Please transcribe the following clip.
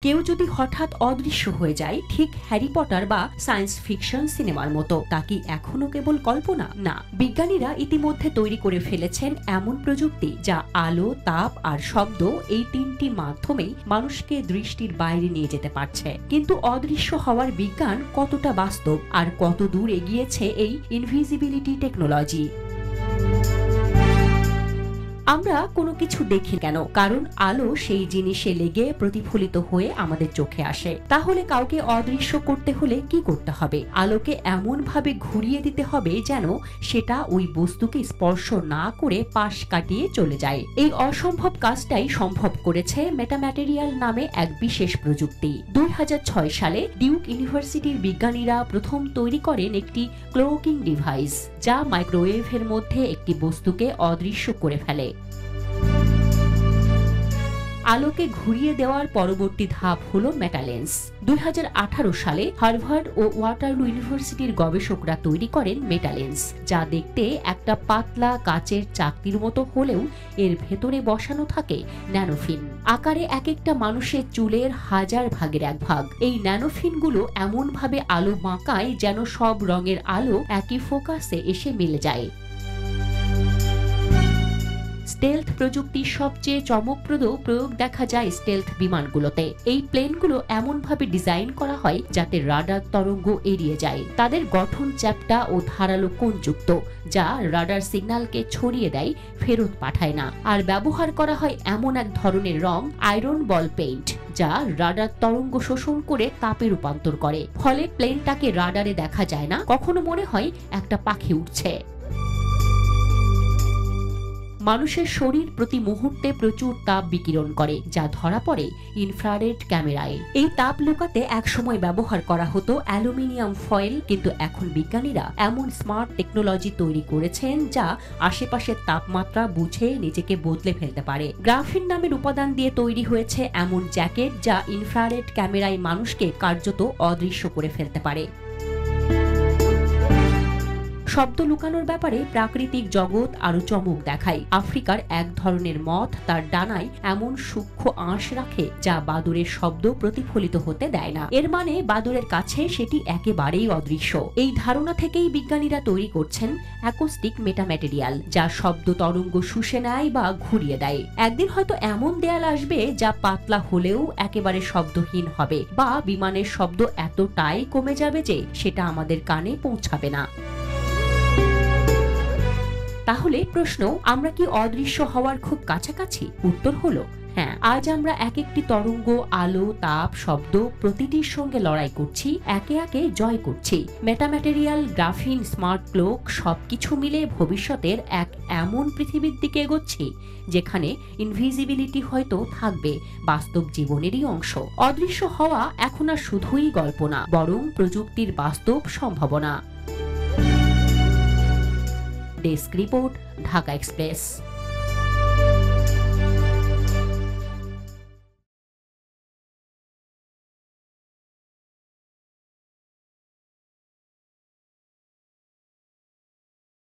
কেউ যদি হঠাৎ অদৃশ্য হয়ে যায়, ঠিক হ্যারি পটার বা সায়েন্স ফিকশন সিনেমার মতো, তা কি এখনো কেবল কল্পনা? না, বিজ্ঞানীরা ইতিমধ্যে তৈরি করে ফেলেছেন এমন প্রযুক্তি যা আলো, তাপ আর শব্দ এই তিনটি মাধ্যমেই মানুষকে দৃষ্টির বাইরে নিয়ে যেতে পারছে। কিন্তু অদৃশ্য হওয়ার বিজ্ঞান কতটা বাস্তব আর কত দূর এগিয়েছে এই ইনভিজিবিলিটি টেকনোলজি? আমরা কোনো কিছু দেখি কেন? কারণ আলো সেই জিনিসে লেগে প্রতিফলিত হয়ে আমাদের চোখে আসে। তাহলে কাউকে অদৃশ্য করতে হলে কি করতে হবে? আলোকে এমন ভাবে ঘুরিয়ে দিতে হবে যেন সেটা ওই বস্তুকে স্পর্শ না করে পাশ কাটিয়ে চলে যায়। এই অসম্ভব কাজটাই সম্ভব করেছে মেটাম্যাটেরিয়াল নামে এক বিশেষ প্রযুক্তি। 2006 সালে ডিউক ইউনিভার্সিটির বিজ্ঞানীরা প্রথম তৈরি করেন একটি ক্লোকিং ডিভাইস, যা মাইক্রোওয়েভের মধ্যে একটি বস্তুকে অদৃশ্য করে ফেলে। আলোকে ঘুরিয়ে দেওয়ার পরবর্তী ধাপ হলো মেটালেন্স। 2018 সালে হার্ভার্ড ও ওয়াটারলু ইউনিভার্সিটির গবেষকরা তৈরি করেন মেটালেন্স, যা দেখতে একটা পাতলা কাচের চাকতির মতো হলেও এর ভেতরে বসানো থাকে ন্যানোফিন। আকারে এক একটা মানুষের চুলের 1000 ভাগের 1 ভাগ। এই ন্যানোফিনগুলো এমন ভাবে আলো বাঁকায় যেন সব রঙের আলো একই ফোকাসে এসে মিলে যায়। স্টেলথ প্রযুক্তির সবচেয়ে চমকপ্রদ প্রয়োগ দেখা যায় স্টেলথ বিমানগুলোতে। এই প্লেনগুলো এমনভাবে ডিজাইন করা হয় যাতে রাডার তরঙ্গ এড়িয়ে যায়। তাদের গঠন চ্যাপ্টা ও ধারালো কোণযুক্ত, যা রাডার সিগন্যালকে ছড়িয়ে দেয়, ফেরত পাঠায় না। আর ব্যবহার করা হয় এমন এক ধরনের রং, আয়রন বল পেইন্ট, যা রাডার তরঙ্গ শোষণ করে তাপে রূপান্তর করে। ফলে প্লেনটাকে রাডারে দেখা যায় না, কখনো মনে হয় একটা পাখি উঠছে। মানুষের শরীর প্রতি মুহূর্তে প্রচুর তাপ বিকিরণ করে, যা ধরা পড়ে ইনফ্রারেড ক্যামেরায়। এই তাপ লুকাতে একসময় ব্যবহার করা হতো অ্যালুমিনিয়াম ফয়েল, কিন্তু এখন বিজ্ঞানীরা এমন স্মার্ট টেকনোলজি তৈরি করেছেন যা আশেপাশের তাপমাত্রা বুঝে নিজেকে বদলে ফেলতে পারে। গ্রাফিন নামের উপাদান দিয়ে তৈরি হয়েছে এমন জ্যাকেট যা ইনফ্রারেড ক্যামেরায় মানুষকে কার্যত অদৃশ্য করে ফেলতে পারে। শব্দ লুকানোর ব্যাপারে প্রাকৃতিক জগৎ আরো চমক দেখায়। আফ্রিকার এক ধরনের মথ তার ডানায় এমন সূক্ষ্ম আঁশ রাখে যা বাদুড়ের শব্দ প্রতিফলিত হতে দেয় না। এর মানে বাদুড়ের কাছে সেটি একেবারেই অদৃশ্য। এই ধারণা থেকেই বিজ্ঞানীরা তৈরি করছেন অ্যাকোস্টিক মেটাম্যাটেরিয়াল, যা শব্দ তরঙ্গ শুষে নেয় বা ঘুরিয়ে দেয়। একদিন হয়তো এমন দেয়াল আসবে যা পাতলা হলেও একেবারে শব্দহীন হবে, বা বিমানের শব্দ এতটাই কমে যাবে যে সেটা আমাদের কানে পৌঁছাবে না। তাহলে প্রশ্ন, আমরা কি অদৃশ্য হওয়ার খুব কাছাকাছি? উত্তর হলো হ্যাঁ। আজ আমরা এক একটি তরঙ্গ, আলো, তাপ, শব্দ প্রতিটির সঙ্গে লড়াই করছি, একে একে জয় করছি। মেটাম্যাটেরিয়াল, গ্রাফিন, স্মার্ট ক্লোক সবকিছু মিলে ভবিষ্যতের এক এমন পৃথিবীর দিকে এগোচ্ছি যেখানে ইনভিজিবিলিটি হয়তো থাকবে বাস্তব জীবনেরই অংশ। অদৃশ্য হওয়া এখন আর শুধুই গল্প না, বরং প্রযুক্তির বাস্তব সম্ভাবনা। Desk report, Dhaka express.